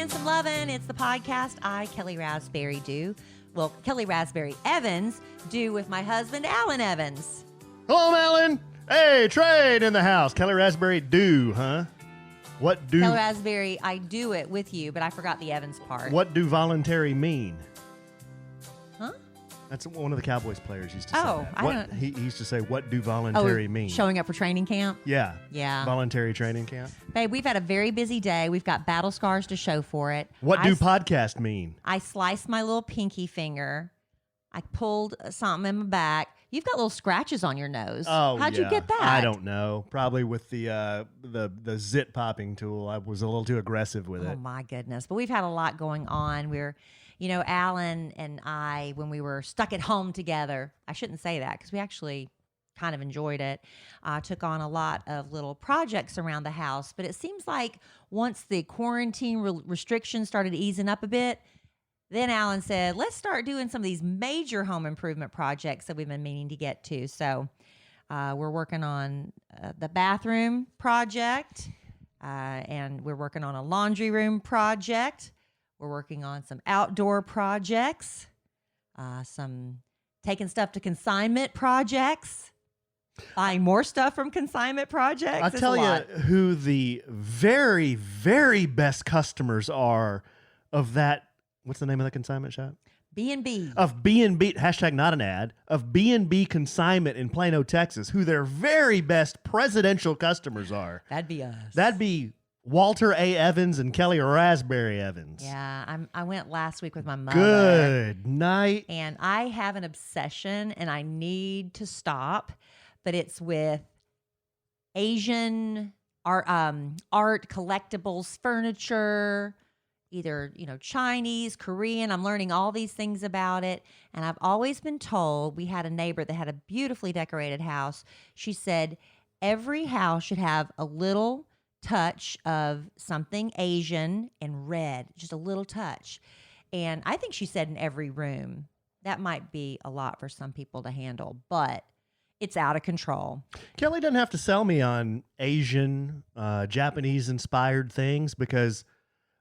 and some lovin'. It's the podcast I, Kelly Raspberry, do. Well, Kelly Raspberry Evans do with my husband, Alan Evans. Hello, Alan. Hey, trade in the house. Kelly Raspberry do, huh? What do... Kelly Raspberry, I do it with you, but I forgot the Evans part. What do voluntary mean? Huh? That's one of the Cowboys players used to say that. I don't... He used to say, what do voluntary mean? Showing up for training camp? Yeah. Yeah. Voluntary training camp. Babe, we've had a very busy day. We've got battle scars to show for it. What do podcast mean? I sliced my little pinky finger. I pulled something in my back. You've got little scratches on your nose. Oh, How'd you get that? I don't know. Probably with the zit popping tool. I was a little too aggressive with it. Oh, my goodness. But we've had a lot going on. We're, Alan and I, when we were stuck at home together, I shouldn't say that because we actually kind of enjoyed it, took on a lot of little projects around the house. But it seems like once the quarantine restrictions started easing up a bit, then Alan said, let's start doing some of these major home improvement projects that we've been meaning to get to. So we're working on the bathroom project, and we're working on a laundry room project. We're working on some outdoor projects, some taking stuff to consignment projects, buying more stuff from consignment projects. I'll tell you who the very, very best customers are of that. What's the name of the consignment shop? B&B. Of B&B, hashtag not an ad, of B&B Consignment in Plano, Texas, who their very best presidential customers are. That'd be us. That'd be Walter A. Evans and Kelly Raspberry Evans. Yeah, I went last week with my mother. Good night. And I have an obsession, and I need to stop, but it's with Asian art collectibles, furniture, either, Chinese, Korean. I'm learning all these things about it. And I've always been told, we had a neighbor that had a beautifully decorated house. She said, every house should have a little touch of something Asian and red, just a little touch. And I think she said in every room. That might be a lot for some people to handle, but it's out of control. Kelly doesn't have to sell me on Asian, Japanese-inspired things because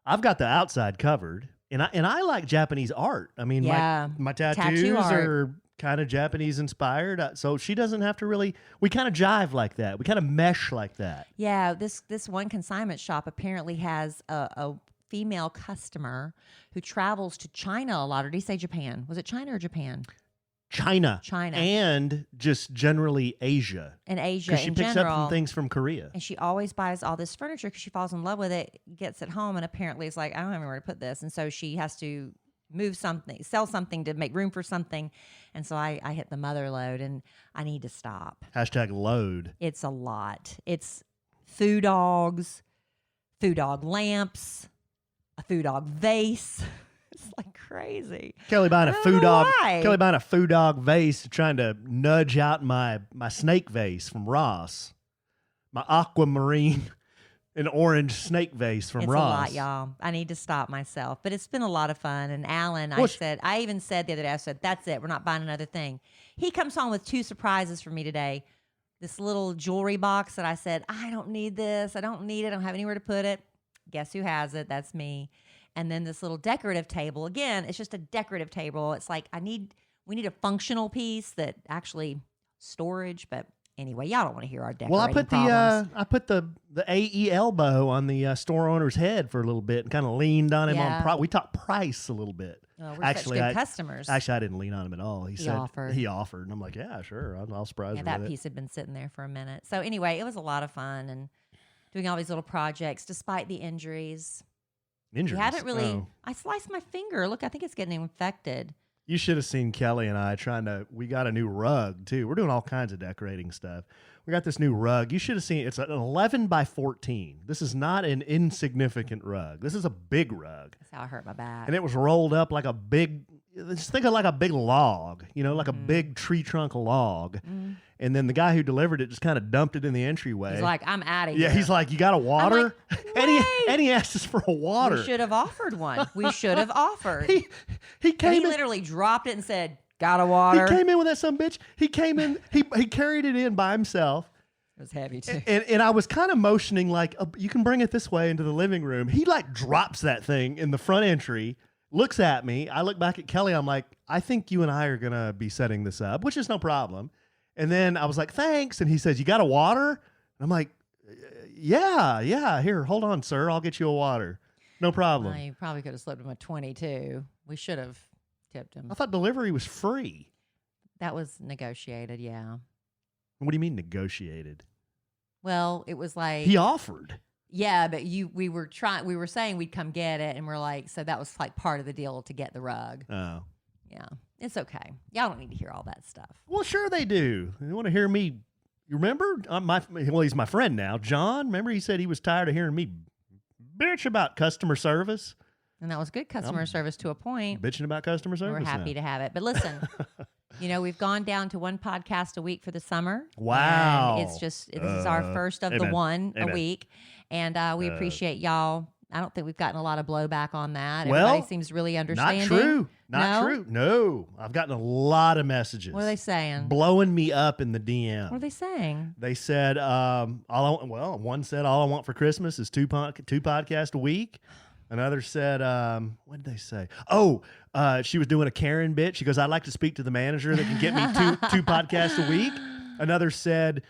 I've got the outside covered, and I like Japanese art. I mean, my tattoos are kind of Japanese inspired, so she doesn't have to really. We kind of jive like that. We kind of mesh like that. Yeah, this one consignment shop apparently has a female customer who travels to China a lot. Or did he say Japan? Was it China or Japan? China. China. And just generally Asia. And Asia Because she in picks general. up some things from Korea. And she always buys all this furniture because she falls in love with it, gets it home, and apparently it's like, I don't have anywhere to put this. And so she has to move something, sell something to make room for something. And so I hit the mother load, and I need to stop. Hashtag load. It's a lot. It's food dogs, food dog lamps, a food dog vase. It's like crazy. Kelly buying a food dog. Why. Kelly buying a food dog vase, trying to nudge out my snake vase from Ross, my aquamarine and orange snake vase from Ross. It's a lot, y'all. I need to stop myself, but it's been a lot of fun. And Alan, I even said the other day, I said, that's it. We're not buying another thing. He comes home with 2 surprises for me today. This little jewelry box that I said, I don't need this. I don't need it. I don't have anywhere to put it. Guess who has it? That's me. And then this little decorative table. Again, it's just a decorative table. It's like we need a functional piece that actually storage. But anyway, y'all don't want to hear our decorating problems. I put the AE elbow on the store owner's head for a little bit and kind of leaned on him on we talked price a little bit. Oh, we're such good customers. Actually, I didn't lean on him at all. He said offered. He offered, and I'm like, yeah, sure, I'll surprise you. That piece had been sitting there for a minute. So anyway, it was a lot of fun and doing all these little projects despite the injuries. Injuries? You haven't really. Oh. I sliced my finger. Look, I think it's getting infected. You should have seen Kelly and I we got a new rug too. We're doing all kinds of decorating stuff. We got this new rug. You should have seen, it's an 11 by 14. This is not an insignificant rug. This is a big rug. That's how I hurt my back. And it was rolled up like a big, just think of like a big log, like a big tree trunk log. Mm. And then the guy who delivered it just kind of dumped it in the entryway. He's like, I'm out of here. Yeah, he's like, you got a water? Like, and he asked us for a water. We should have offered one. We should have offered. He literally dropped it and said, got a water. He came in with that son bitch. He came in, he carried it in by himself. was heavy too. And I was kind of motioning like, you can bring it this way into the living room. He like drops that thing in the front entry, looks at me. I look back at Kelly. I'm like, I think you and I are going to be setting this up, which is no problem. And then I was like, thanks. And he says, you got a water? And I'm like, yeah. Here, hold on, sir. I'll get you a water. No problem. Well, you probably could have slipped him a 22. We should have tipped him. I thought delivery was free. That was negotiated, yeah. What do you mean negotiated? Well, it was like he offered. Yeah, but we were saying we'd come get it, and we're like, so that was like part of the deal to get the rug. Oh. Yeah. It's okay. Y'all don't need to hear all that stuff. Well, sure they do. They want to hear me. You remember? He's my friend now. John, remember he said he was tired of hearing me bitch about customer service? And that was good customer service to a point. Bitching about customer service. We're happy to have it. But listen, we've gone down to one podcast a week for the summer. Wow. And this is our first of the one a week. And we appreciate y'all. I don't think we've gotten a lot of blowback on that. Everybody seems really understanding. Not true. No. I've gotten a lot of messages. What are they saying? Blowing me up in the DM. What are they saying? They said, one said, all I want for Christmas is two podcasts a week. Another said, what did they say? Oh, she was doing a Karen bit. She goes, I'd like to speak to the manager that can get me two podcasts a week. Another said,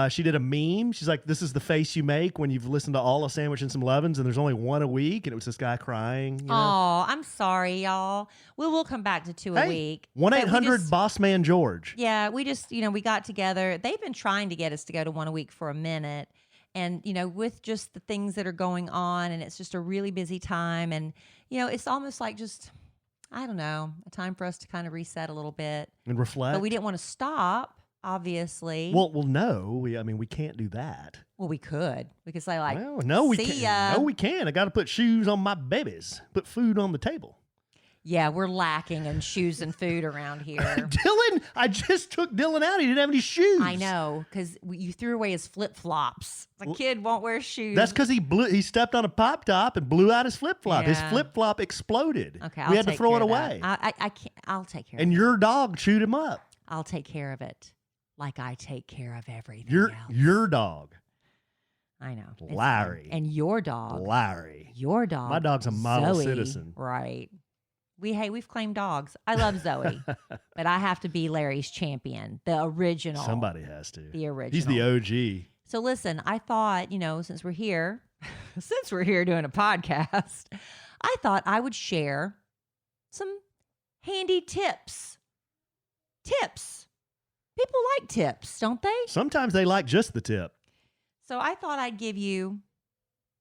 she did a meme. She's like, this is the face you make when you've listened to all a sandwich and some Levins and there's only one a week. And it was this guy crying. Oh, I'm sorry, y'all. We'll come back to two a week. 1-800 Boss Man George. Yeah, we just, we got together. They've been trying to get us to go to one a week for a minute. And, with just the things that are going on, and it's just a really busy time. And, it's almost like just, I don't know, a time for us to kind of reset a little bit. And reflect. But we didn't want to stop, obviously. Well, no. We can't do that. Well, we could. We could say, like, we can't. No, we can't. I got to put shoes on my babies. Put food on the table. Yeah, we're lacking in shoes and food around here. Dylan, I just took Dylan out. He didn't have any shoes. I know, because you threw away his flip-flops. The kid won't wear shoes. That's because he stepped on a pop top and blew out his flip-flop. Yeah. His flip-flop exploded. Okay, we had to throw it away. I can't. I'll take care of it. And your dog chewed him up. I'll take care of it like I take care of everything else. Your dog. I know. Larry. And your dog. Larry. Your dog. My dog's a model Zoe, citizen. Right. We've claimed dogs. I love Zoe, but I have to be Larry's champion, the original. Somebody has to. The original. He's the OG. So listen, I thought, since we're here doing a podcast, I thought I would share some handy tips. Tips. People like tips, don't they? Sometimes they like just the tip. So I thought I'd give you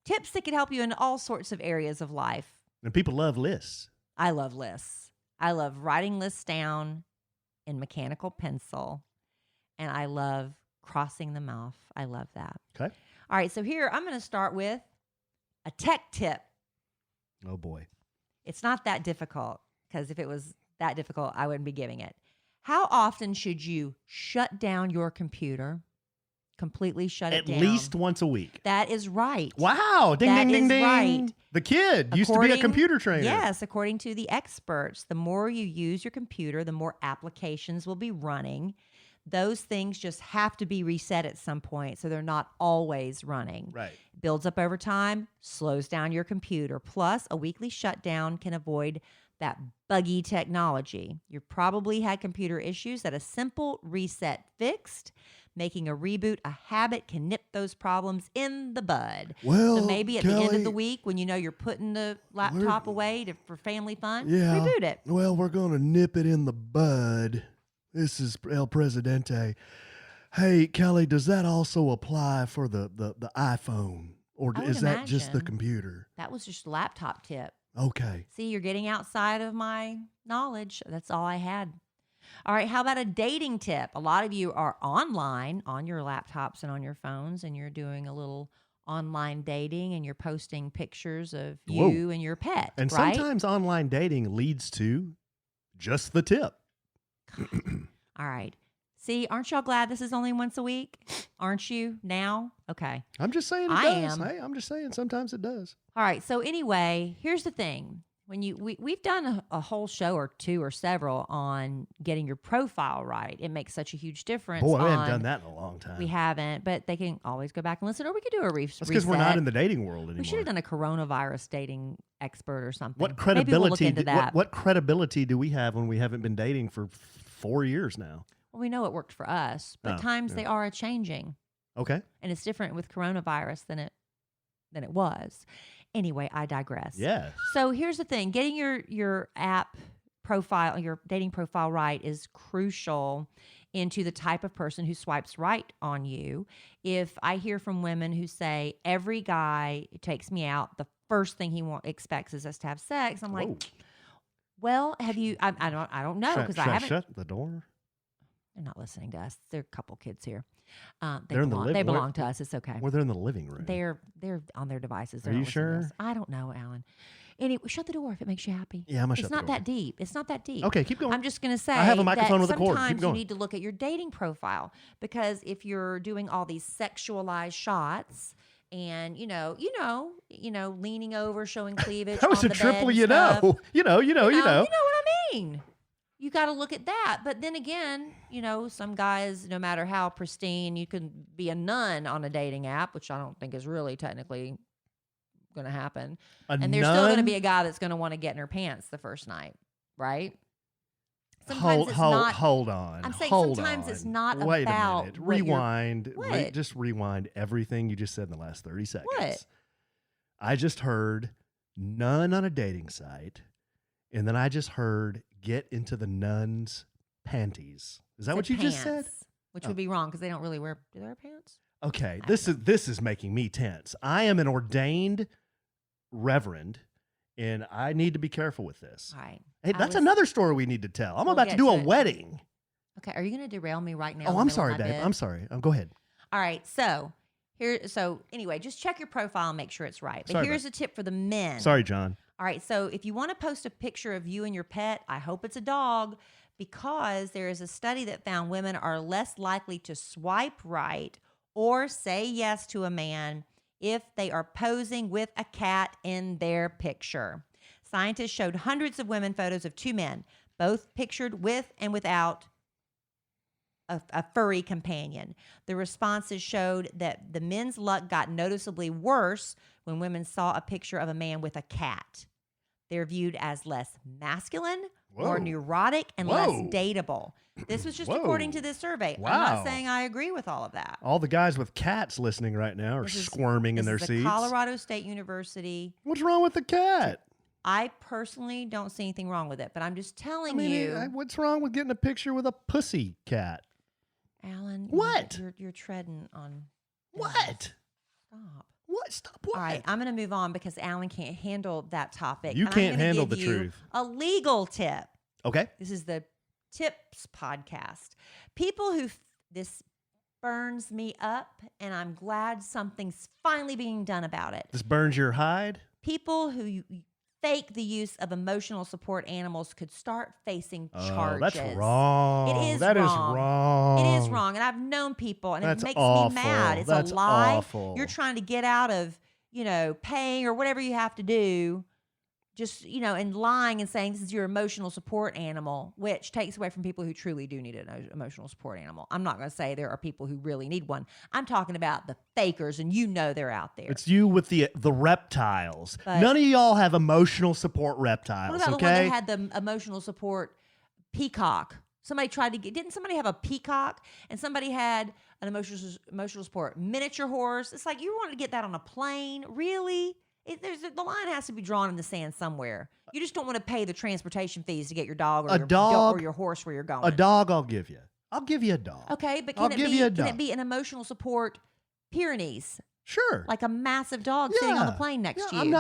tips that could help you in all sorts of areas of life. And people love lists. I love lists. I love writing lists down in mechanical pencil, and I love crossing them off. I love that. Okay. All right, so here I'm going to start with a tech tip. Oh, boy. It's not that difficult, because if it was that difficult, I wouldn't be giving it. How often should you shut down your computer? Completely shut it down. At least once a week. That is right. Wow. Ding, ding, ding, ding. Right. The kid used to be a computer trainer. Yes, according to the experts, the more you use your computer, the more applications will be running. Those things just have to be reset at some point, so they're not always running. Right. Builds up over time, slows down your computer. Plus, a weekly shutdown can avoid that buggy technology. You've probably had computer issues that a simple reset fixed. Making a reboot a habit can nip those problems in the bud. Well, so maybe at Kelly, the end of the week, when you're putting the laptop away for family fun, yeah, reboot it. Well, we're going to nip it in the bud. This is El Presidente. Hey, Kelly, does that also apply for the iPhone? Or is that just the computer? That was just a laptop tip. Okay. See, you're getting outside of my knowledge. That's all I had. All right, how about a dating tip? A lot of you are online on your laptops and on your phones, and you're doing a little online dating, and you're posting pictures of you and your pet, and right? Sometimes online dating leads to just the tip. All right. See, aren't y'all glad this is only once a week? Aren't you now? Okay. I'm just saying it does. Hey, I'm just saying sometimes it does. All right, so anyway, here's the thing. when we've done a whole show or two or several on getting your profile right. It makes such a huge difference. Boy, we haven't done that in a long time. We haven't, but they can always go back and listen, or we could do a reset. That's because we're not in the dating world anymore. We should have done a coronavirus dating expert or something. What credibility? Maybe we'll look into that. What credibility do we have when we haven't been dating for 4 years now? Well, we know it worked for us, but times they are changing. Okay, and it's different with coronavirus than it was. Anyway, I digress. Yeah. So here's the thing: getting your app profile, your dating profile right, is crucial into the type of person who swipes right on you. If I hear from women who say every guy who takes me out, the first thing he expects is us to have sex, I'm like, well, have you? I don't know because I haven't. Shut the door. They're not listening to us. There are a couple kids here. They belong to us. It's okay. Well, they're in the living room. They're on their devices. Are you sure? I don't know, Alan. Anyway, shut the door if it makes you happy. Yeah, I'm gonna shut the door. It's not that deep. It's not that deep. Okay, keep going. I'm just gonna say I have a microphone with a cord. Keep sometimes going. you need to look at your dating profile, because if you're doing all these sexualized shots and leaning over, showing cleavage. That was on a the triple. bed You know what I mean. You got to look at that. But then again, some guys, no matter how pristine, you can be a nun on a dating app, which I don't think is really technically going to happen. And there's still going to be a guy that's going to want to get in her pants the first night, right? Sometimes hold on. I'm saying hold sometimes on. it's not Wait about. a minute. Rewind. What? Just rewind everything you just said in the last 30 seconds. What? I just heard nun on a dating site, and then I just heard get into the nun's panties. Is that what you just said? Which would be wrong because they don't really wear. Do they wear pants? Okay, this is making me tense. I am an ordained reverend, and I need to be careful with this. All right. Hey, that's another story we need to tell. I'm We'll about to do a wedding. Okay, are you going to derail me right now? Oh, I'm sorry, babe. I'm sorry. Go ahead. All right, so anyway, just check your profile and make sure it's right. But here's a tip for the men. Sorry, John. All right, so if you want to post a picture of you and your pet, I hope it's a dog, because there is a study that found women are less likely to swipe right or say yes to a man if they are posing with a cat in their picture. Scientists showed hundreds of women photos of two men, both pictured with and without a furry companion. The responses showed that the men's luck got noticeably worse when women saw a picture of a man with a cat. They're viewed as less masculine, more neurotic, and less dateable. This was just according to this survey. Wow. I'm not saying I agree with all of that. All the guys with cats listening right now are squirming in their seats. Colorado State University. What's wrong with the cat? I personally don't see anything wrong with it, but I'm just telling you. What's wrong with getting a picture with a pussy cat? Alan, what? You're treading on. What? Stop. What? Stop what? All right, I'm going to move on because Alan can't handle that topic. You can't handle the truth. A legal tip. Okay. This is the Tips podcast. People who this burns me up, and I'm glad something's finally being done about it. This burns your hide? People who fake the use of emotional support animals could start facing charges. That's wrong. It is That wrong. is wrong. It is wrong. And I've known people, and That's it makes awful. me mad. It's That's a lie. awful. You're trying to get out of, paying or whatever you have to do. Just, and lying and saying this is your emotional support animal, which takes away from people who truly do need an emotional support animal. I'm not going to say there are people who really need one. I'm talking about the fakers, and they're out there. It's you with the reptiles. But none of y'all have emotional support reptiles, what about the one that had the emotional support peacock? Somebody tried to didn't somebody have a peacock, and somebody had an emotional support miniature horse? It's like, you want to get that on a plane? Really? The line has to be drawn in the sand somewhere. You just don't want to pay the transportation fees to get your dog or your horse where you're going. A dog, I'll give you. I'll give you a dog. Okay, but can it be an emotional support Pyrenees? Sure. Like a massive dog sitting on the plane next to you.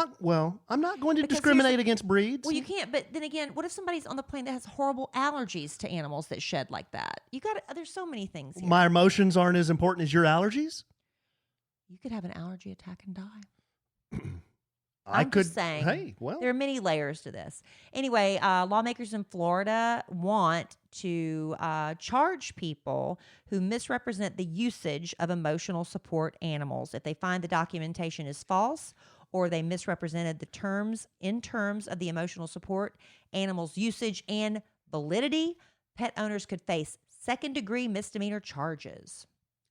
I'm not going to discriminate against breeds. Well, you can't. But then again, what if somebody's on the plane that has horrible allergies to animals that shed like that? There's so many things here. My emotions aren't as important as your allergies? You could have an allergy attack and die. I'm just saying. Hey, well, there are many layers to this. Anyway, lawmakers in Florida want to charge people who misrepresent the usage of emotional support animals if they find the documentation is false or they misrepresented the terms of the emotional support animal's usage and validity, pet owners could face second-degree misdemeanor charges.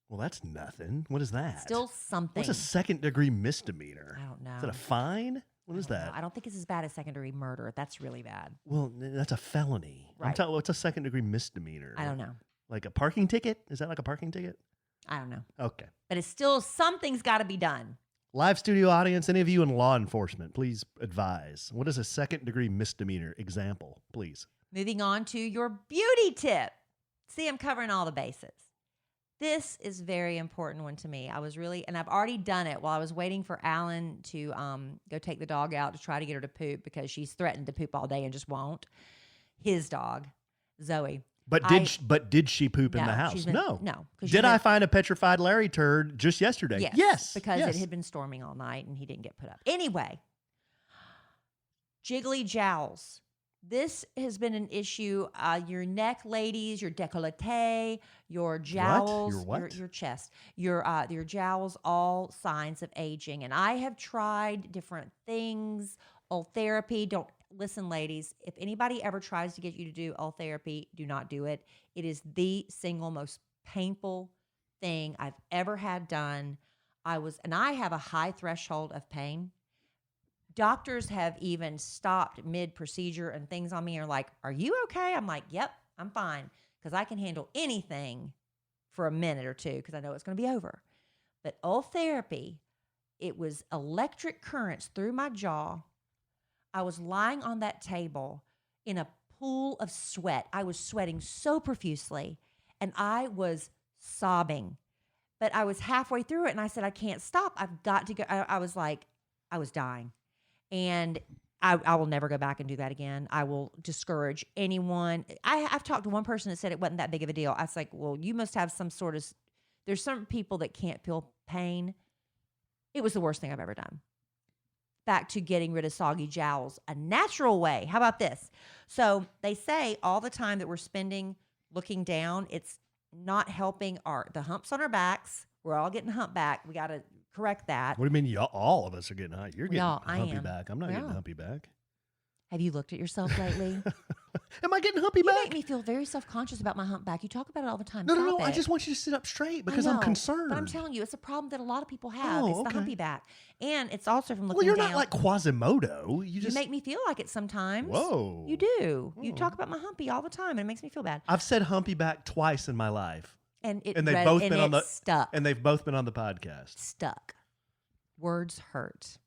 Well, that's nothing. What is that? Still something. What's a second-degree misdemeanor? I don't know. Is that a fine? What is that? I don't think it's as bad as second-degree murder. That's really bad. Well, that's a felony. Right. What's a second-degree misdemeanor? I don't know. Like a parking ticket? Is that like a parking ticket? I don't know. Okay. But it's still, something's got to be done. Live studio audience, any of you in law enforcement, please advise. What is a second-degree misdemeanor? Example, please. Moving on to your beauty tip. See, I'm covering all the bases. This is a very important one to me. And I've already done it while I was waiting for Allen to go take the dog out to try to get her to poop because she's threatened to poop all day and just won't. His dog, Zoe. But did she poop in the house? No. Did I find a petrified Larry turd just yesterday? Yes. Because it had been storming all night and he didn't get put up. Anyway, jiggly jowls. This has been an issue. Your neck, ladies, your décolleté, your jowls, your chest, your jowls, all signs of aging. And I have tried different things, old therapy. Don't listen, ladies. If anybody ever tries to get you to do old therapy, do not do it. It is the single most painful thing I've ever had done. I have a high threshold of pain. Doctors have even stopped mid-procedure and things on me are like, are you okay? I'm like, yep, I'm fine. Because I can handle anything for a minute or two because I know it's going to be over. But old therapy, it was electric currents through my jaw. I was lying on that table in a pool of sweat. I was sweating so profusely and I was sobbing. But I was halfway through it and I said, I can't stop. I've got to go. I was dying. And I will never go back and do that again. I will discourage anyone. I've talked to one person that said it wasn't that big of a deal. I was like, well, you must have some sort of, there's some people that can't feel pain. It was the worst thing I've ever done. Back to getting rid of soggy jowls, a natural way. How about this? So they say all the time that we're spending looking down, it's not helping the humps on our backs. We're all getting humpback. We got to correct that. What do you mean? All of us are getting high. You're getting humpy back. I'm not getting humpy back. Have you looked at yourself lately? Am I getting humpy back? You make me feel very self-conscious about my humpback. You talk about it all the time. No. I just want you to sit up straight because I'm concerned. But I'm telling you, it's a problem that a lot of people have. It's the humpy back. And it's also from looking down. Well, you're down. not like Quasimodo. You make me feel like it sometimes. Whoa. You do. You talk about my humpy all the time, and it makes me feel bad. I've said humpy back twice in my life. And they've both been on the stuck. And they've both been on the podcast. Stuck. Words hurt.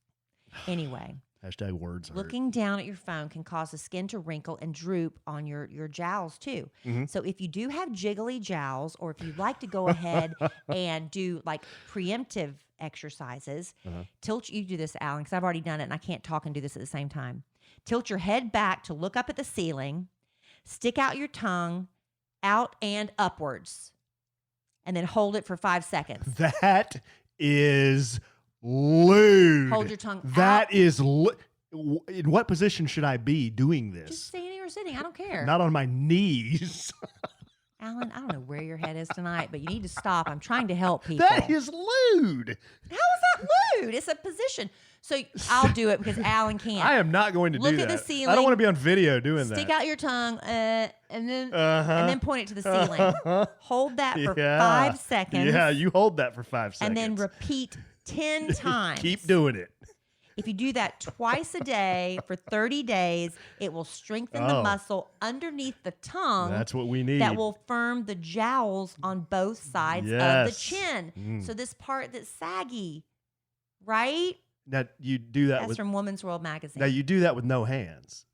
Anyway. Hashtag words hurt. Looking down at your phone can cause the skin to wrinkle and droop on your jowls too. Mm-hmm. So if you do have jiggly jowls, or if you'd like to go ahead and do like preemptive exercises, you do this, Alan, because I've already done it and I can't talk and do this at the same time. Tilt your head back to look up at the ceiling, stick out your tongue out and upwards, and then hold it for 5 seconds. That is lewd. Hold your tongue out. In what position should I be doing this? Just standing or sitting. I don't care. Not on my knees. Alan, I don't know where your head is tonight, but you need to stop. I'm trying to help people. That is lewd. How is that lewd? It's a position. So I'll do it because Alan can't. I am not going to do that. Look at the ceiling. I don't want to be on video doing that. Stick out your tongue and then point it to the ceiling. Hold that for 5 seconds. Yeah, you hold that for 5 seconds. And then repeat 10 times. Keep doing it. If you do that twice a day for 30 days, it will strengthen the muscle underneath the tongue. That's what we need. That will firm the jowls on both sides of the chin. So this part that's saggy, right? Now you do that. That's from Woman's World magazine. Now you do that with no hands.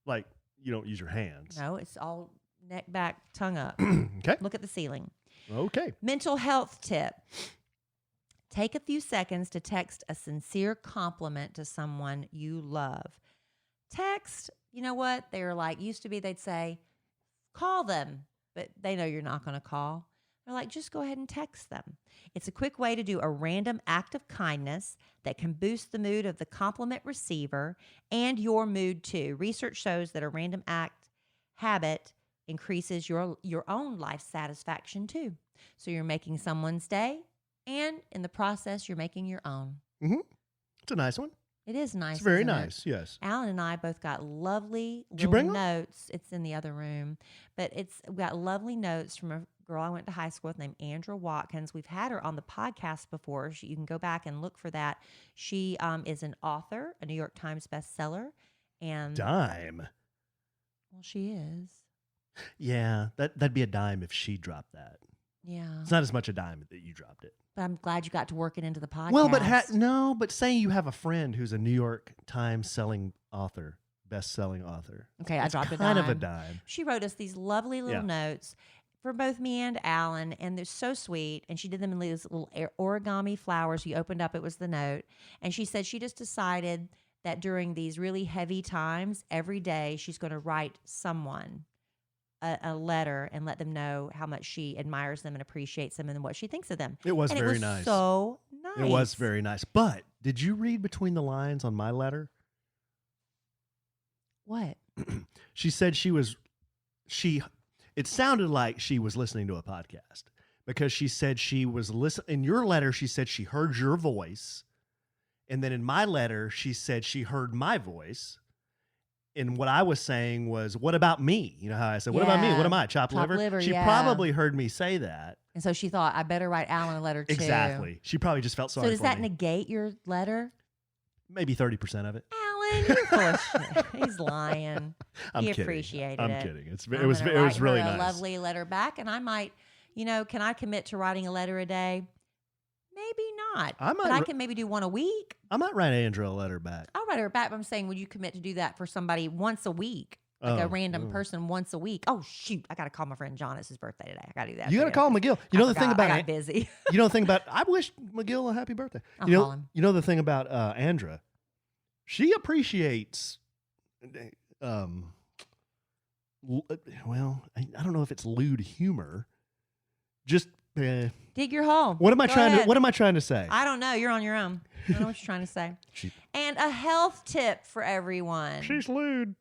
Like you don't use your hands. No, it's all neck, back, tongue up. Okay. Look at the ceiling. Okay. Mental health tip. Take a few seconds to text a sincere compliment to someone you love. Text, you know what? They're like, used to be, they'd say, call them, but they know you're not going to call. They're like, just go ahead and text them. It's a quick way to do a random act of kindness that can boost the mood of the compliment receiver and your mood too. Research shows that a random act habit increases your own life satisfaction too. So you're making someone's day, and in the process, you're making your own. Mm-hmm. It's a nice one. It is nice. It's very isn't nice. it? Yes. Alan and I both got lovely Did you little bring them? notes. It's in the other room, but we got lovely notes from a girl I went to high school with named Andra Watkins. We've had her on the podcast before. You can go back and look for that. She is an author, a New York Times bestseller, and Dime. Well, she is. Yeah, that'd be a dime if she dropped that. Yeah, it's not as much a dime that you dropped it. But I'm glad you got to work it into the podcast. Well, but say you have a friend who's a New York Times best-selling author. Okay, I dropped kind of a dime. She wrote us these lovely little notes for both me and Alan, and they're so sweet. And she did them in these little origami flowers. You opened up, it was the note. And she said she just decided that during these really heavy times, every day she's going to write someone a letter and let them know how much she admires them and appreciates them and what she thinks of them. It was very nice. So nice. It was very nice. But did you read between the lines on my letter? What? She said it sounded like she was listening to a podcast, because she said she was listening. In your letter, she said she heard your voice. And then in my letter, she said she heard my voice. And what I was saying was, what about me? You know how I said, what about me? What am I? Chopped liver? She probably heard me say that. And so she thought, I better write Alan a letter too. Exactly. She probably just felt sorry for me. So does that negate your letter? Maybe 30% of it. Alan, you're full of shit. He's lying. I'm he kidding. appreciated I'm it. kidding. It was really nice. A lovely letter back, and I might, can I commit to writing a letter a day? Maybe not. But I can maybe do one a week. I might write Andra a letter back. I'll write her back, but I'm saying, would you commit to do that for somebody once a week? Like a random person once a week. Oh, shoot. I got to call my friend John. It's his birthday today. I got to do that. You got to call McGill. You know the thing about I got busy. You know the thing about, I wish McGill a happy birthday. I'll call him. You know the thing about Andra? She appreciates, well, I don't know if it's lewd humor. Just dig your hole. What am I trying to say? I don't know. You're on your own. I don't know what you're trying to say. And a health tip for everyone. She's lewd.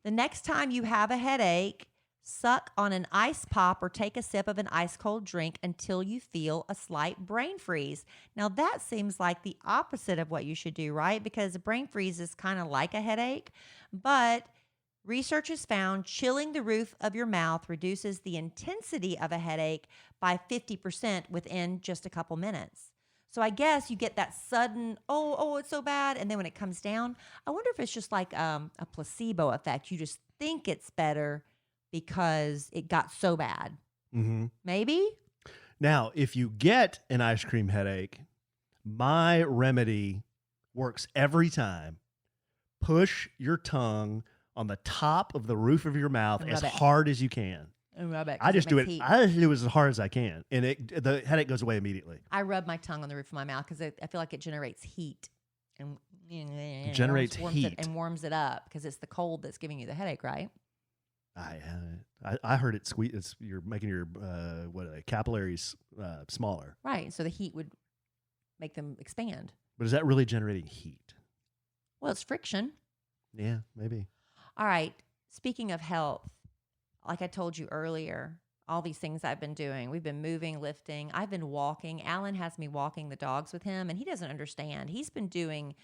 The next time you have a headache, suck on an ice pop or take a sip of an ice cold drink until you feel a slight brain freeze. Now that seems like the opposite of what you should do, right? Because a brain freeze is kind of like a headache, but research has found chilling the roof of your mouth reduces the intensity of a headache by 50% within just a couple minutes. So I guess you get that sudden, oh, it's so bad. And then when it comes down, I wonder if it's just like a placebo effect. You just think it's better because it got so bad. Mm-hmm. Maybe? Now, if you get an ice cream headache, my remedy works every time. Push your tongue on the top of the roof of your mouth as hard as you can. And rub it. I just do it as hard as I can, and the headache goes away immediately. I rub my tongue on the roof of my mouth because I feel like it generates heat and warms it up because it's the cold that's giving you the headache, right? I heard it squeeze. You're making your capillaries smaller, right? So the heat would make them expand. But is that really generating heat? Well, it's friction. Yeah, maybe. All right. Speaking of health. Like I told you earlier, all these things I've been doing. We've been moving, lifting. I've been walking. Alan has me walking the dogs with him, and he doesn't understand. He's been doing,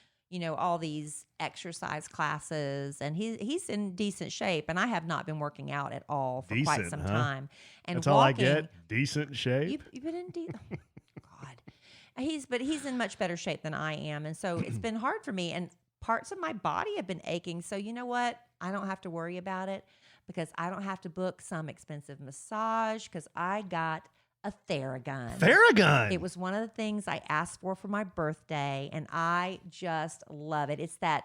all these exercise classes, and he's in decent shape, and I have not been working out at all for quite some time. And that's all I get, decent shape. You've been in God. He's in much better shape than I am, and so it's been hard for me, and parts of my body have been aching. So you know what? I don't have to worry about it. Because I don't have to book some expensive massage because I got a Theragun. Theragun? It was one of the things I asked for my birthday, and I just love it. It's that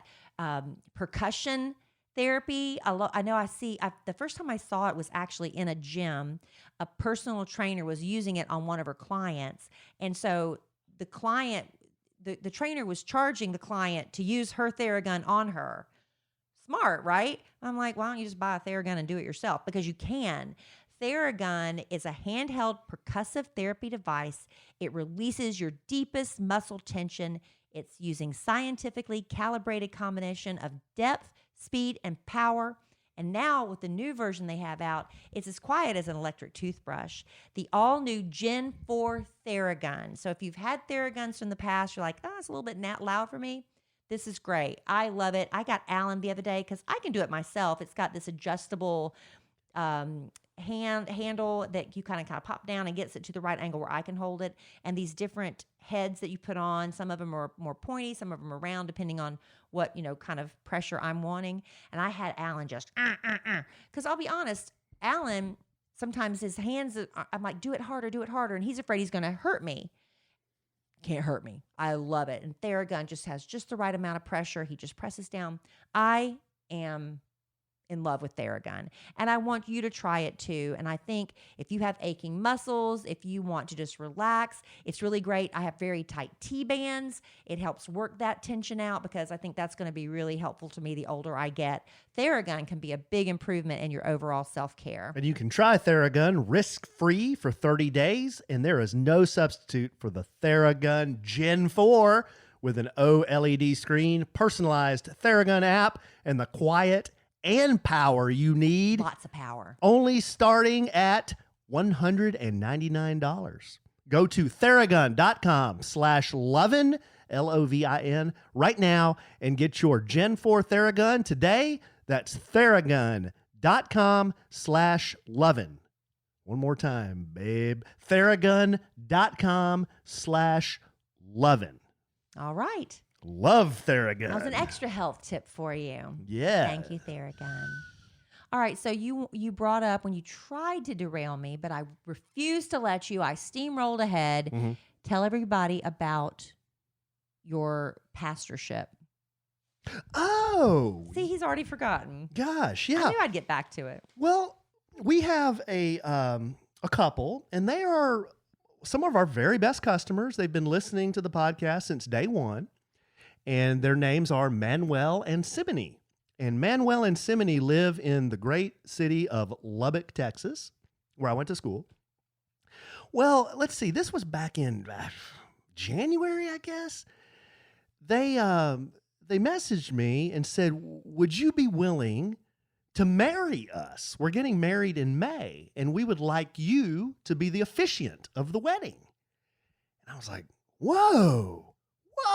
percussion therapy. The first time I saw it was actually in a gym. A personal trainer was using it on one of her clients. And so the client, the trainer was charging the client to use her Theragun on her. Smart, right? I'm like, why don't you just buy a Theragun and do it yourself? Because you can. Theragun is a handheld percussive therapy device. It releases your deepest muscle tension. It's using scientifically calibrated combination of depth, speed, and power. And now with the new version they have out, it's as quiet as an electric toothbrush. The all-new Gen 4 Theragun. So if you've had Theraguns from the past, you're like, oh, it's a little bit loud for me. This is great. I love it. I got Allen the other day because I can do it myself. It's got this adjustable handle that you kind of pop down and gets it to the right angle where I can hold it. And these different heads that you put on, some of them are more pointy, some of them are round, depending on what, kind of pressure I'm wanting. And I had Allen just, because I'll be honest, Allen, sometimes his hands, I'm like, do it harder. And he's afraid he's going to hurt me. Can't hurt me. I love it. And Theragun just has just the right amount of pressure. He just presses down. I am in love with Theragun, and I want you to try it too. And I think if you have aching muscles, if you want to just relax, it's really great. I have very tight T-bands. It helps work that tension out because I think that's going to be really helpful to me the older I get. Theragun can be a big improvement in your overall self-care. And you can try Theragun risk-free for 30 days, and there is no substitute for the Theragun Gen 4 with an OLED screen, personalized Theragun app, and the quiet and power you need. Lots of power. Only starting at $199. Go to Theragun.com/lovin', Lovin, right now and get your Gen 4 Theragun today. That's Theragun.com/lovin'. One more time, babe. Theragun.com/lovin'. All right. Love Theragun. That was an extra health tip for you. Yeah. Thank you, Theragun. All right, so you brought up when you tried to derail me, but I refused to let you. I steamrolled ahead. Mm-hmm. Tell everybody about your pastorship. Oh. See, he's already forgotten. Gosh, yeah. I knew I'd get back to it. Well, we have a couple, and they are some of our very best customers. They've been listening to the podcast since day one. And their names are Manuel and Simony. And Manuel and Simony live in the great city of Lubbock, Texas, where I went to school. Well, let's see. This was back in January, I guess. They messaged me and said, would you be willing to marry us? We're getting married in May, and we would like you to be the officiant of the wedding. And I was like, whoa.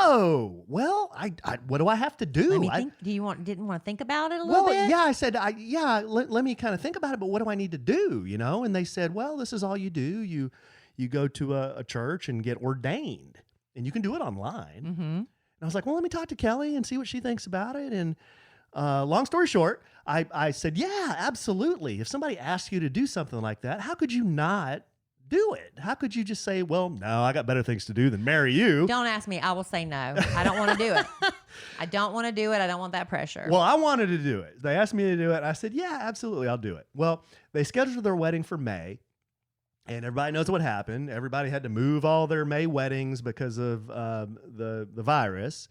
Well, I what do I have to do? Let me think. Didn't want to think about it a little bit? Well, yeah, I said, let me kind of think about it, but what do I need to do, And they said, well, this is all you do. You go to a church and get ordained, and you can do it online. Mm-hmm. And I was like, well, let me talk to Kelly and see what she thinks about it. And long story short, I said, yeah, absolutely. If somebody asks you to do something like that, how could you not do it? How could you just say, well, no, I got better things to do than marry you? Don't ask me. I will say no. I don't want to do it. I don't want to do it. I don't want that pressure. Well, I wanted to do it. They asked me to do it. I said, yeah, absolutely, I'll do it. Well, they scheduled their wedding for May, and everybody knows what happened. Everybody had to move all their May weddings because of the virus.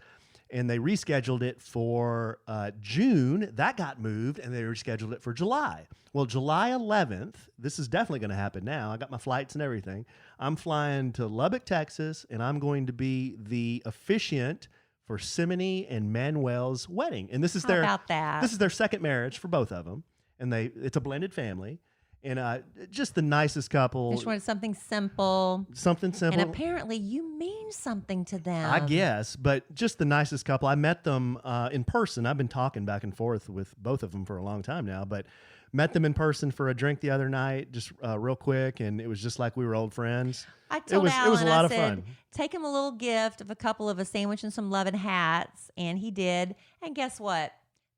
And they rescheduled it for June. That got moved, and they rescheduled it for July. Well, July 11th, this is definitely going to happen now. I got my flights and everything. I'm flying to Lubbock, Texas, and I'm going to be the officiant for Simony and Manuel's wedding. And this is this is their second marriage for both of them. And it's a blended family. And just the nicest couple. Just wanted something simple. Something simple. And apparently you mean something to them. I guess, but just the nicest couple. I met them in person. I've been talking back and forth with both of them for a long time now, but met them in person for a drink the other night, just real quick, and it was just like we were old friends. I told Alan, it was a lot of fun. Take him a little gift of a sandwich and some loving hats, and he did. And guess what?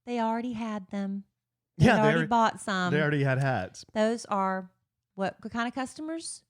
They already had them. They already bought some. They already had hats. Those are what kind of customers?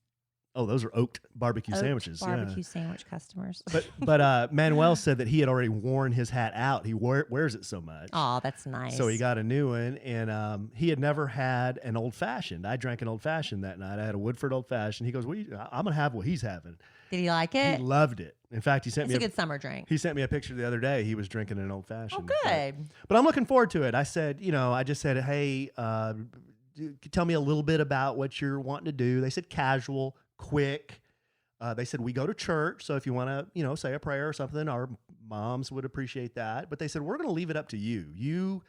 Oh, those are oaked barbecue sandwiches. Barbecue sandwich customers. But Manuel said that he had already worn his hat out. He wears it so much. Oh, that's nice. So he got a new one, and he had never had an old fashioned. I drank an old fashioned that night. I had a Woodford old fashioned. He goes, I'm gonna have what he's having. Did he like it? He loved it. In fact, he sent me a good summer drink. He sent me a picture the other day. He was drinking an old fashioned. Oh, good. But I'm looking forward to it. I said, I just said, hey, tell me a little bit about what you're wanting to do. They said casual, quick. They said, we go to church, so if you want to, say a prayer or something, our moms would appreciate that. But they said, we're going to leave it up to you. You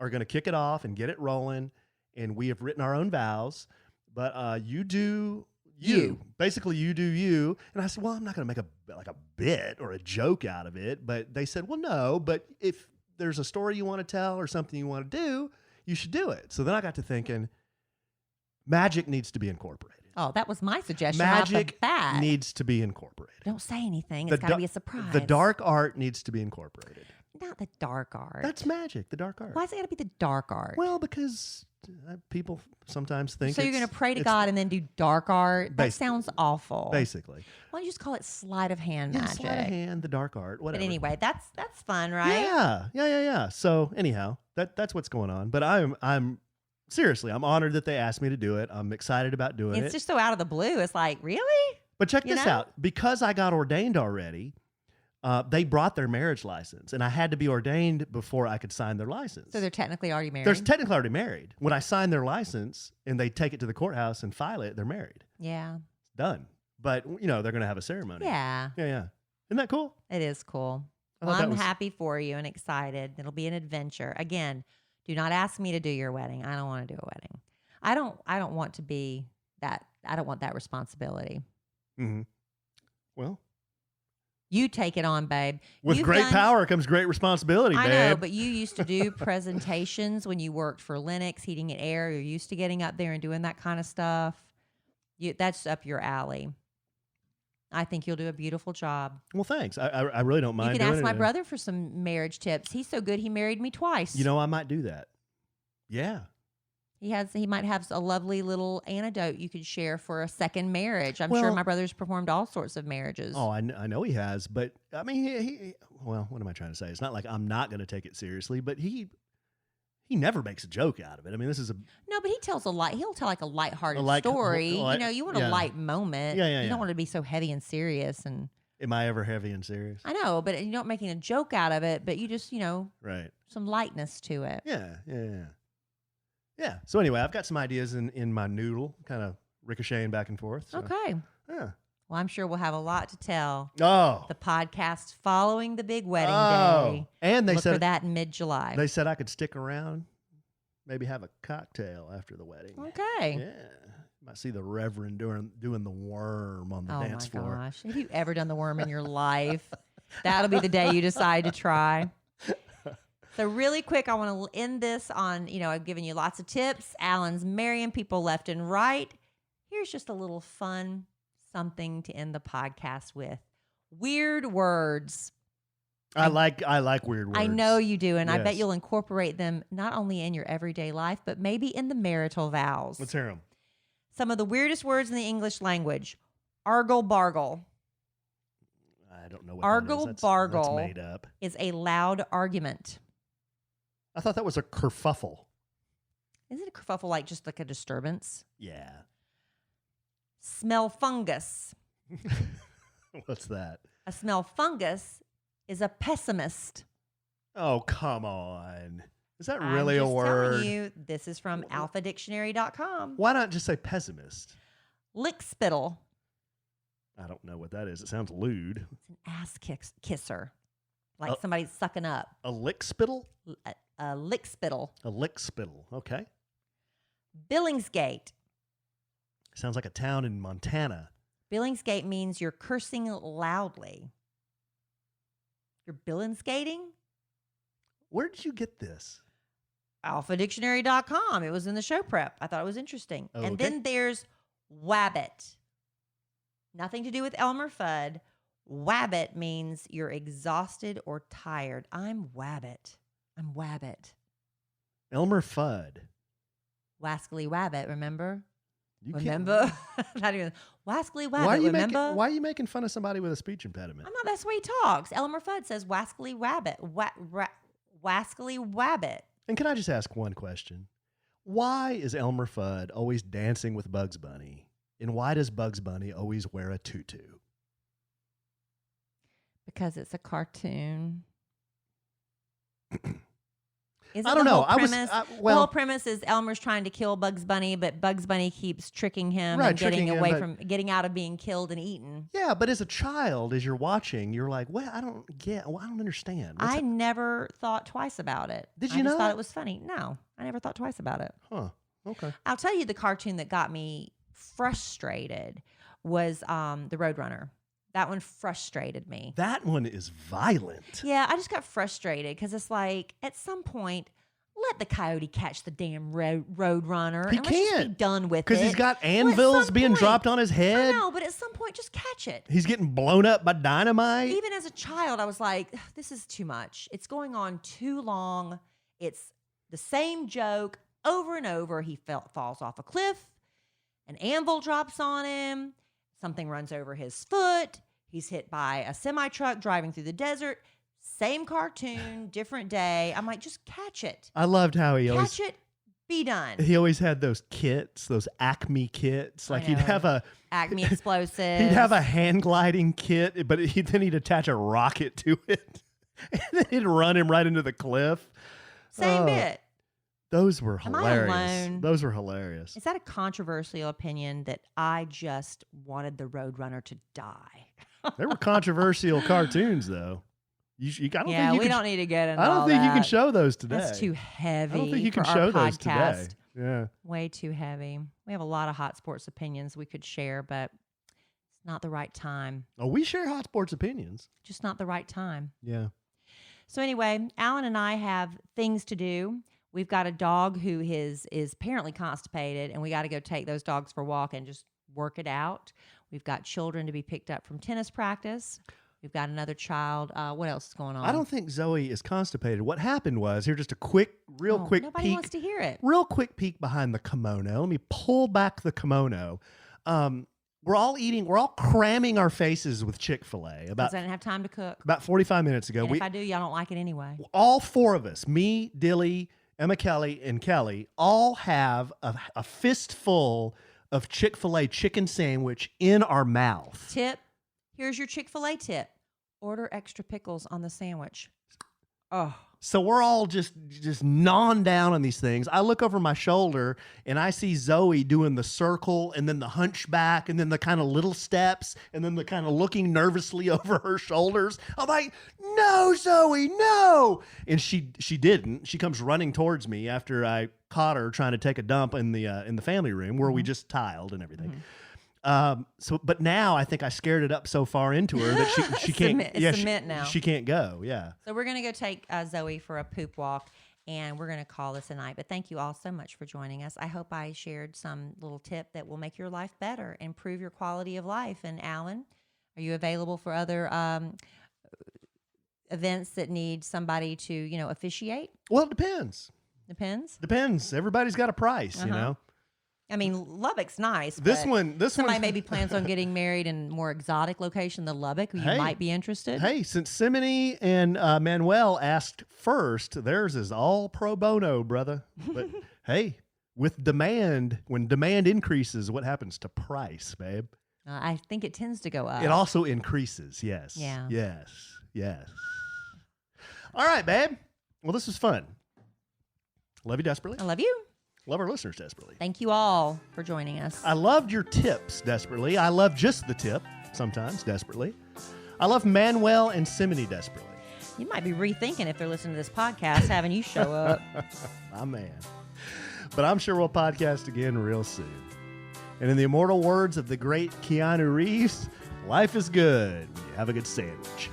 are going to kick it off and get it rolling, and we have written our own vows. But you do you. Basically, you do you. And I said, well, I'm not going to make a bit or a joke out of it. But they said, well, no. But if there's a story you want to tell or something you want to do, you should do it. So then I got to thinking, magic needs to be incorporated. Oh, that was my suggestion. Magic needs to be incorporated. Don't say anything. It's got to be a surprise. The dark art needs to be incorporated. Not the dark art. That's magic, the dark art. Why is it got to be the dark art? Well, because people sometimes think so you're going to pray to God and then do dark art? That sounds awful. Basically. Why don't you just call it sleight of hand magic? Sleight of hand, the dark art, whatever. But anyway, that's fun, right? Yeah. So anyhow, that's what's going on. But I'm seriously, I'm honored that they asked me to do it. I'm excited about doing it. It's just so out of the blue. It's like, really? But check this out. Because I got ordained already, they brought their marriage license, and I had to be ordained before I could sign their license. So they're technically already married? They're technically already married. When I sign their license and they take it to the courthouse and file it, they're married. Yeah. It's done. But, they're going to have a ceremony. Yeah. Yeah. Isn't that cool? It is cool. Well, I'm happy for you and excited. It'll be an adventure. Again, do not ask me to do your wedding. I don't want to do a wedding. I don't want to be that. I don't want that responsibility. Mm-hmm. Well, you take it on, babe. With great power comes great responsibility, babe. I know, but you used to do presentations when you worked for Lennox Heating and Air. You're used to getting up there and doing that kind of stuff. That's up your alley. I think you'll do a beautiful job. Well, thanks. I really don't mind. You can ask my brother for some marriage tips. He's so good, he married me twice. I might do that. Yeah. He might have a lovely little anecdote you could share for a second marriage. I'm sure my brother's performed all sorts of marriages. Oh, I know he has, but I mean, well, what am I trying to say? It's not like I'm not going to take it seriously, but he never makes a joke out of it. I mean, this is no, but he'll tell like a lighthearted story. You want a light moment. Yeah. You don't want to be so heavy and serious. And am I ever heavy and serious? I know, but you're not making a joke out of it. But you just right, some lightness to it. Yeah. So anyway, I've got some ideas in my noodle, kind of ricocheting back and forth. So. Okay. Yeah. Well, I'm sure we'll have a lot to tell. Oh. The podcast following the big wedding day. And they Look said for that in mid-July. They said I could stick around, maybe have a cocktail after the wedding. Okay. Yeah. Might see the Reverend doing the worm on the dance floor. Oh my gosh. Have you ever done the worm in your life? That'll be the day you decide to try. So really quick, I want to end this on, I've given you lots of tips. Alan's marrying people left and right. Here's just a little fun something to end the podcast with. Weird words. I like weird words. I know you do, and yes. I bet you'll incorporate them not only in your everyday life, but maybe in the marital vows. Let's hear them. Some of the weirdest words in the English language. Argle-bargle. I don't know what Argle-bargle that's made up. Is a loud argument. I thought that was a kerfuffle. Isn't a kerfuffle like a disturbance? Yeah. Smell fungus. What's that? A smell fungus is a pessimist. Oh, come on. Is that really a word? I'm just telling you, this is from alphadictionary.com. Why not just say pessimist? Lickspittle. I don't know what that is. It sounds lewd. It's an ass kisser. Like somebody's sucking up. A lickspittle? A lickspittle. A lickspittle. Okay. Billingsgate. Sounds like a town in Montana. Billingsgate means you're cursing loudly. You're billingsgating? Where did you get this? alphadictionary.com. It was in the show prep. I thought it was interesting. Oh, and then there's wabbit. Nothing to do with Elmer Fudd. Wabbit means you're exhausted or tired. I'm wabbit. Elmer Fudd. Wascally Wabbit, remember? Remember? Not even Wascally Wabbit, remember? Why are you making fun of somebody with a speech impediment? I'm not, that's the way he talks. Elmer Fudd says Wascally Wabbit. Wascally Wabbit. And can I just ask one question? Why is Elmer Fudd always dancing with Bugs Bunny? And why does Bugs Bunny always wear a tutu? Because it's a cartoon. Isn't the whole premise is Elmer's trying to kill Bugs Bunny, but Bugs Bunny keeps tricking him and getting out of being killed and eaten. Yeah, but as a child, as you're watching, you're like, well, I don't understand. I never thought twice about it. Did you I not? just thought it was funny. No, I never thought twice about it. Huh. Okay. I'll tell you the cartoon that got me frustrated was the Roadrunner. That one frustrated me. That one is violent. Yeah, I just got frustrated because it's like, at some point, let the coyote catch the damn Roadrunner. He and let's just be done with it. Because he's got anvils being dropped on his head. I know, but at some point, just catch it. He's getting blown up by dynamite. Even as a child, I was like, this is too much. It's going on too long. It's the same joke over and over. He falls off a cliff. An anvil drops on him. Something runs over his foot. He's hit by a semi-truck driving through the desert. Same cartoon, different day. I'm like, just catch it. I loved how catch it, be done. He always had those kits, those Acme kits. Like he'd have a Acme explosive. He'd have a hand gliding kit, but then he'd attach a rocket to it, and then he'd run him right into the cliff. Same bit. Those were hilarious. Am I alone? Those were hilarious. Is that a controversial opinion that I just wanted the Roadrunner to die? They were controversial cartoons, though. We don't need to get into I don't think you can show those today. That's too heavy. I don't think you can show those today. Yeah. Way too heavy. We have a lot of hot sports opinions we could share, but it's not the right time. Oh, we share hot sports opinions. Just not the right time. Yeah. So anyway, Alan and I have things to do. We've got a dog who is apparently constipated, and we got to go take those dogs for a walk and just work it out. We've got children to be picked up from tennis practice. We've got another child. What else is going on? I don't think Zoe is constipated. What happened was, here, just a real quick nobody peek. wants to hear it. Real quick peek behind the kimono. Let me pull back the kimono. We're all cramming our faces with Chick-fil-A. Because I didn't have time to cook. About 45 minutes ago. And if I do, y'all don't like it anyway. All four of us, me, Dilly, Emma Kelly, and Kelly, all have a fistful of Chick-fil-A chicken sandwich in our mouth. Tip. Here's your Chick-fil-A tip. Order extra pickles on the sandwich. Oh. So we're all just gnawing down on these things. I look over my shoulder and I see Zoe doing the circle and then the hunchback and then the kind of little steps and then the kind of looking nervously over her shoulders. I'm like, no, Zoe, no. And she didn't. She comes running towards me after I caught her trying to take a dump in the family room where we just tiled and everything. But now I think I scared it up so far into her that she can't. Cement now. She can't go. Yeah. So we're gonna go take Zoe for a poop walk, and we're gonna call this a night. But thank you all so much for joining us. I hope I shared some little tip that will make your life better, improve your quality of life. And Alan, are you available for other events that need somebody to officiate? Well, it depends. Depends. Everybody's got a price, you know. I mean, Lubbock's nice. This somebody maybe plans on getting married in a more exotic location than Lubbock. You might be interested. Hey, since Simony and Manuel asked first, theirs is all pro bono, brother. But hey, with demand, when demand increases, what happens to price, babe? I think it tends to go up. It also increases. Yes. Yeah. Yes. All right, babe. Well, this was fun. Love you desperately. I love you. Love our listeners desperately. Thank you all for joining us. I loved your tips desperately. I love just the tip sometimes desperately. I love Manuel and Simony desperately. You might be rethinking if they're listening to this podcast, having you show up. My man. But I'm sure we'll podcast again real soon. And in the immortal words of the great Keanu Reeves, life is good when you have a good sandwich.